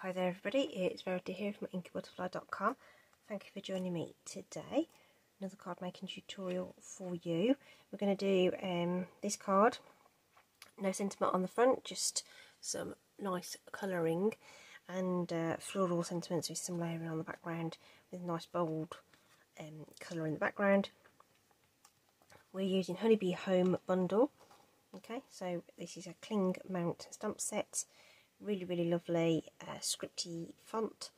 Hi there everybody, it's Verity here from inkybutterfly.com. Thank you for joining me today. Another card making tutorial for you. We're going to do this card, no sentiment on the front, just some nice colouring and floral sentiments with some layering on the background with nice bold colour in the background. We're using Honeybee Home Bundle. Okay, so this is a cling mount stamp set. Really lovely scripty font,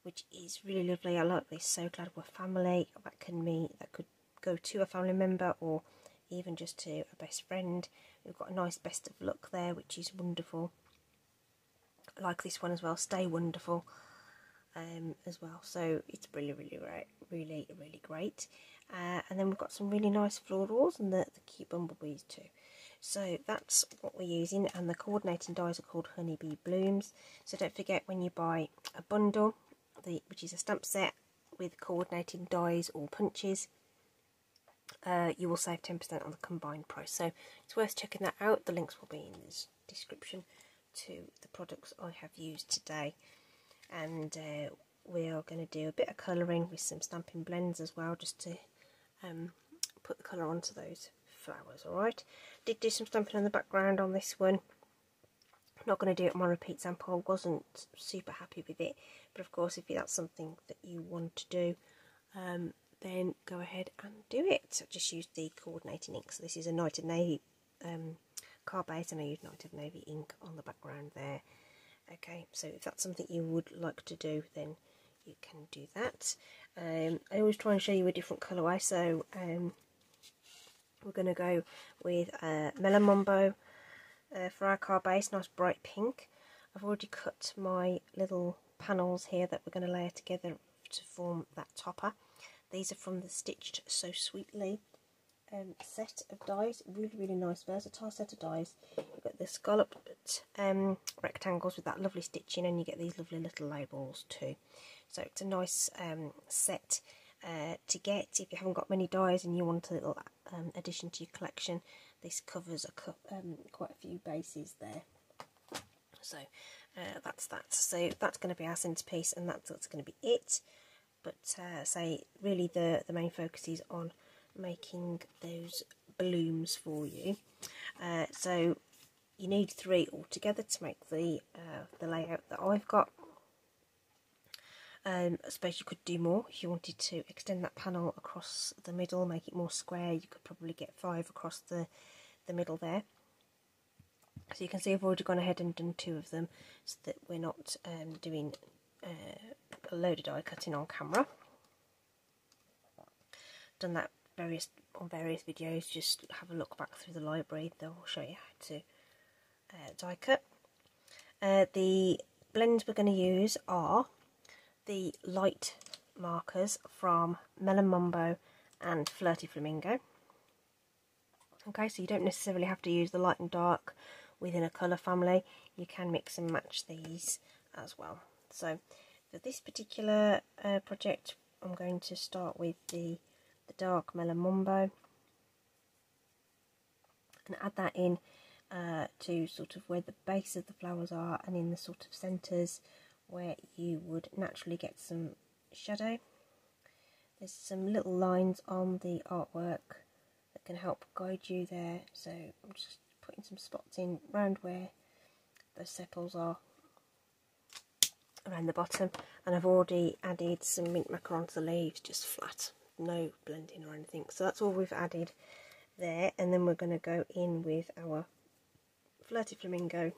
which is really lovely. I like this. So glad we're family. That could go to a family member or even just to a best friend. We've got a nice best of luck there, which is wonderful. I like this one as well. Stay wonderful as well. So it's really great. And then we've got some really nice florals and the cute bumblebees too. So that's what we're using, and the coordinating dies are called Honeybee Blooms. So don't forget, when you buy a bundle, which is a stamp set with coordinating dies or punches, you will save 10% on the combined price. So it's worth checking that out. The links will be in the description to the products I have used today. And we are going to do a bit of colouring with some stamping blends as well, just to put the colour onto those flowers. Alright, did do some stamping on the background on this one. I'm not going to do it on my repeat sample. I wasn't super happy with it, but of course if that's something that you want to do, then go ahead and do it. So just use the coordinating ink. So this is a Night of Navy card base, and I use Night of Navy ink on the background there. Okay, so if that's something you would like to do, then you can do that. I always try and show you a different colourway, so we're going to go with Melon Mambo for our card base, nice bright pink. I've already cut my little panels here that we're going to layer together to form that topper. These are from the Stitched So Sweetly set of dies. Really nice versatile set of dies. You've got the scalloped rectangles with that lovely stitching, and you get these lovely little labels too. So it's a nice set to get if you haven't got many dies and you want a little addition to your collection. This covers quite a few bases there. So that's that. So that's going to be our centerpiece, and that's going to be it. But say really the main focus is on making those blooms for you. So you need 3 altogether to make the layout that I've got. I suppose you could do more if you wanted to extend that panel across the middle, make it more square. You could probably get 5 across the middle there. So you can see I've already gone ahead and done 2 of them, so that we're not doing a load of die cutting on camera. Done that on various videos. Just have a look back through the library, they'll show you how to die cut. The blends we're going to use are the light markers from Melon Mambo and Flirty Flamingo. Okay, so you don't necessarily have to use the light and dark within a colour family. You can mix and match these as well. So for this particular project, I'm going to start with the dark Melon Mambo and add that in to sort of where the base of the flowers are, and in the sort of centres where you would naturally get some shadow. There's some little lines on the artwork that can help guide you there, so I'm just putting some spots in around where those sepals are around the bottom, and I've already added some mint macarons to the leaves, just flat, no blending or anything. So that's all we've added there, and then we're going to go in with our Flirty Flamingo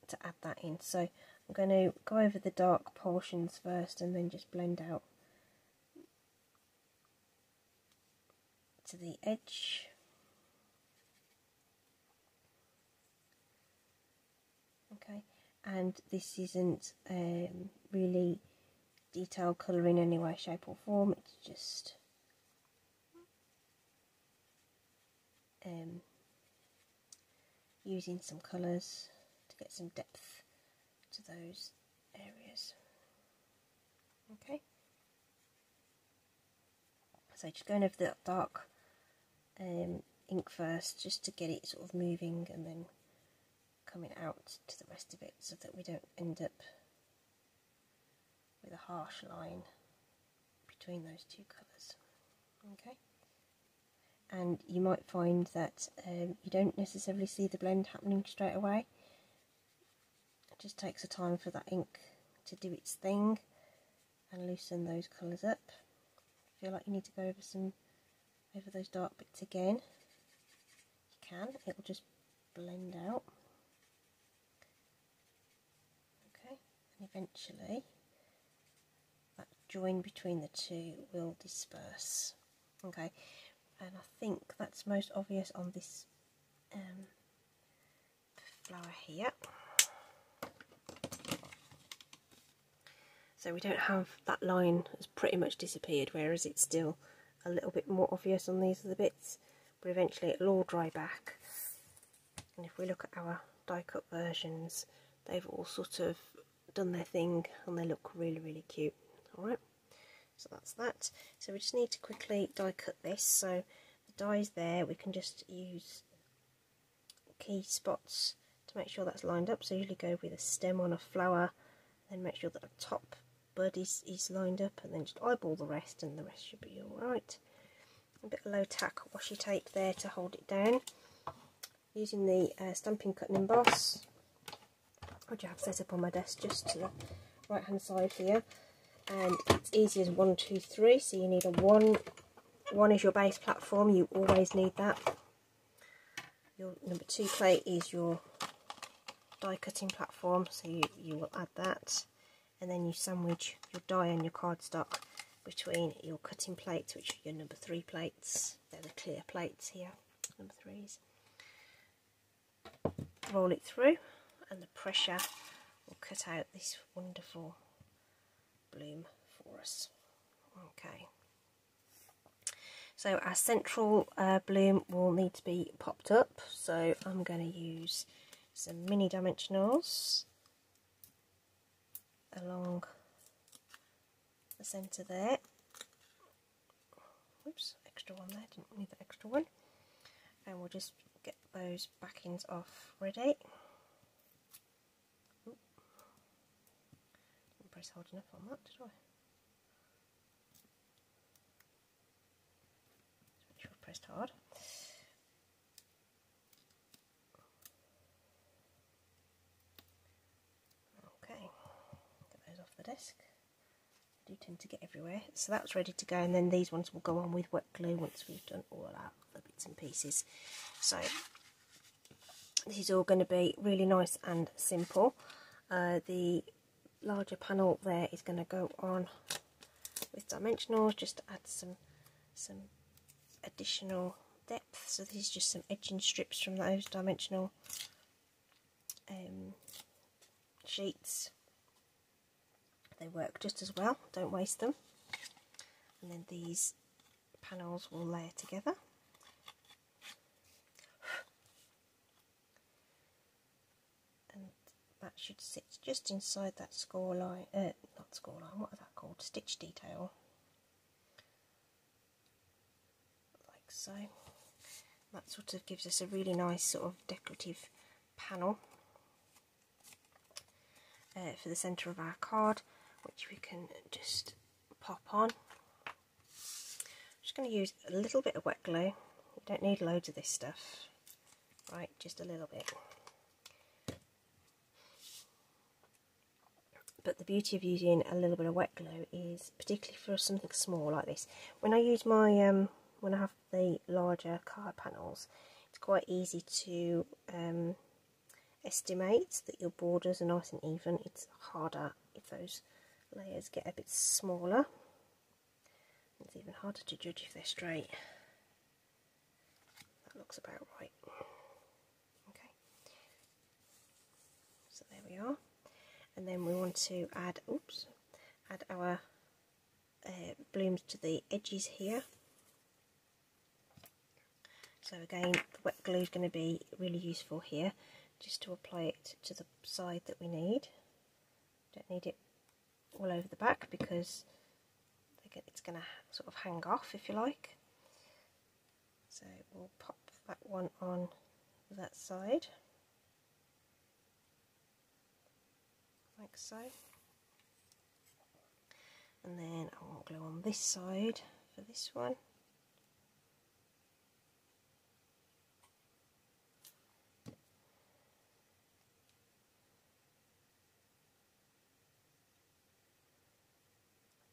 to add that in. So I'm going to go over the dark portions first and then just blend out to the edge. Okay, and this isn't really detailed colour in any way, shape or form, it's just using some colours to get some depth to those areas. Okay, so just going over the dark ink first, just to get it sort of moving, and then coming out to the rest of it so that we don't end up with a harsh line between those two colours. Okay, and you might find that you don't necessarily see the blend happening straight away. It just takes a time for that ink to do its thing and loosen those colours up. If you feel like you need to go over those dark bits again, you can. It will just blend out. Okay, and eventually that join between the two will disperse. Okay, and I think that's most obvious on this flower here. So we don't have that line has pretty much disappeared, whereas it's still a little bit more obvious on these other bits, but eventually it'll all dry back. And if we look at our die cut versions, they've all sort of done their thing and they look really, really cute. Alright, so that's that. So we just need to quickly die cut this. So the die's there, we can just use key spots to make sure that's lined up. So usually go with a stem on a flower, then make sure that the top bud is lined up, and then just eyeball the rest, and the rest should be alright. A bit of low tack washi tape there to hold it down. Using the Stampin' Cut and Emboss, which I have set up on my desk just to the right hand side here, and it's easy as 1, 2, 3. So you need a 1. 1 is your base platform, you always need that. Your number 2 plate is your die cutting platform, so you will add that, and then you sandwich your die and your cardstock between your cutting plates, which are your number 3 plates. They're the clear plates here, number 3s. Roll it through, and the pressure will cut out this wonderful bloom for us. Okay, so our central bloom will need to be popped up, so I'm going to use some mini dimensionals along the centre there. Oops, extra one there, didn't need the extra one. And we'll just get those backings off ready. Oop. Didn't press hard enough on that, did I? Just make sure I've pressed hard. Okay, get those off the desk. I do tend to get everywhere. So that's ready to go, and then these ones will go on with wet glue once we've done all our other bits and pieces. So this is all going to be really nice and simple. The larger panel there is going to go on with dimensionals just to add some additional depth. So this is just some edging strips from those dimensional sheets. They work just as well, don't waste them. And then these panels will layer together. And that should sit just inside that score line, not score line, what is that called? Stitch detail. Like so. That sort of gives us a really nice sort of decorative panel for the centre of our card, which we can just pop on. I'm just going to use a little bit of wet glue. You don't need loads of this stuff, right, just a little bit. But the beauty of using a little bit of wet glue is, particularly for something small like this, when I use my when I have the larger card panels, it's quite easy to estimate that your borders are nice and even. It's harder if those layers get a bit smaller. It's even harder to judge if they're straight. That looks about right. Okay, so there we are. And then we want to add, add our blooms to the edges here. So again, the wet glue is going to be really useful here, just to apply it to the side that we need. Don't need it all over the back because it's going to sort of hang off, if you like. So we'll pop that one on that side. so. And then I want glue on this side for this one.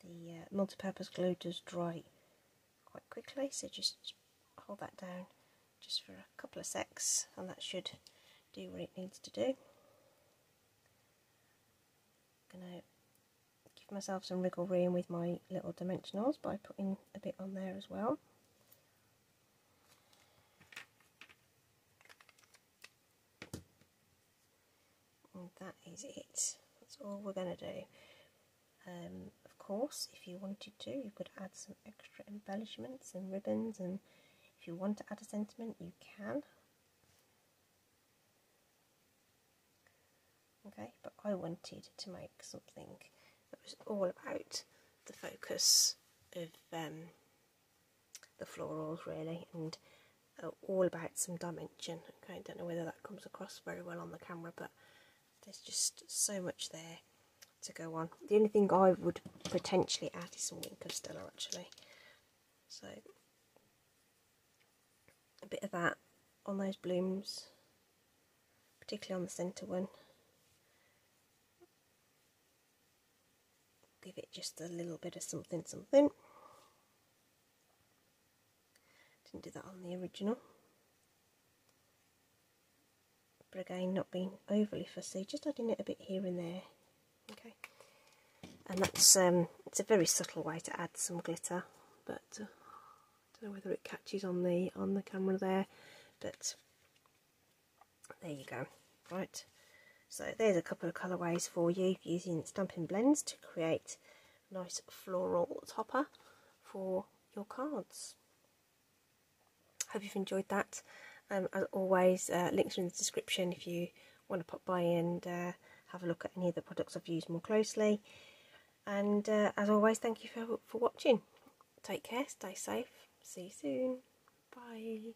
The multi-purpose glue does dry quite quickly, so just hold that down just for a couple of secs and that should do what it needs to do. I'm going to give myself some wriggle room with my little dimensionals by putting a bit on there as well. And that is it. That's all we're going to do. Of course, if you wanted to, you could add some extra embellishments and ribbons, and if you want to add a sentiment, you can. Okay, but I wanted to make something that was all about the focus of the florals, really, and all about some dimension. Okay, I don't know whether that comes across very well on the camera, but there's just so much there to go on. The only thing I would potentially add is some Wink of Stella, actually. So a bit of that on those blooms, particularly on the centre one. Give it just a little bit of something something. Didn't do that on the original. But again, not being overly fussy, just adding it a bit here and there. Okay. And that's it's a very subtle way to add some glitter, but I don't know whether it catches on the camera there, but there you go. Right. So there's a couple of colourways for you using Stampin' Blends to create a nice floral topper for your cards. Hope you've enjoyed that. As always, links are in the description if you want to pop by and have a look at any of the products I've used more closely. And as always, thank you for watching. Take care, stay safe, see you soon, bye.